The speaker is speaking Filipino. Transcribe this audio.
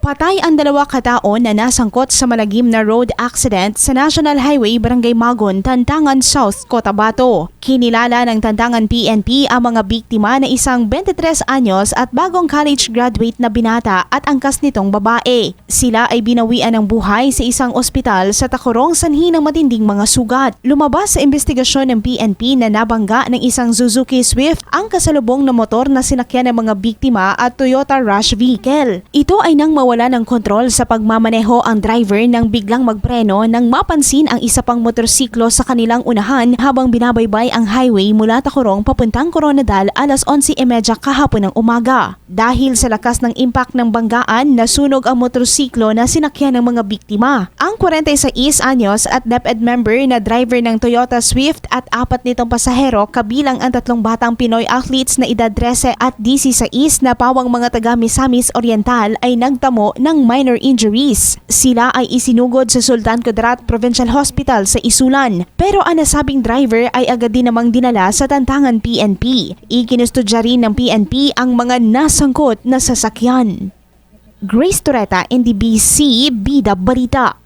Patay ang 2 kataon na nasangkot sa malagim na road accident sa National Highway Barangay Magon, Tantangan South, Cotabato. Kinilala ng Tantangan PNP ang mga biktima na isang 23 anyos at bagong college graduate na binata at angkas nitong babae. Sila ay binawian ng buhay sa isang ospital sa Tacurong sanhi ng matinding mga sugat. Lumabas sa investigasyon ng PNP na nabangga ng isang Suzuki Swift ang kasalubong na motor na sinakyan ng mga biktima at Toyota Rush vehicle. Ito ay nang mawala ng kontrol sa pagmamaneho ang driver nang biglang magpreno nang mapansin ang isa pang motorsiklo sa kanilang unahan habang binabaybay ang highway mula Tacurong papuntang Coronadal alas 11:30 kahapon ng umaga. Dahil sa lakas ng impact ng banggaan, nasunog ang motorsiklo na sinakyan ng mga biktima. Ang 46 anyos at DepEd member na driver ng Toyota Swift at 4 nitong pasahero kabilang ang 3 batang Pinoy athletes na edad 13 at 16 na pawang mga taga Misamis Oriental ay nagtamo ng minor injuries. Sila ay isinugod sa Sultan Kudarat Provincial Hospital sa Isulan. Pero ang nasabing driver ay agad din namang dinala sa Tantangan PNP. Ikinustudya rin ng PNP ang mga nasangkot na sasakyan. Grace Torreta, NDBC, Bida Balita.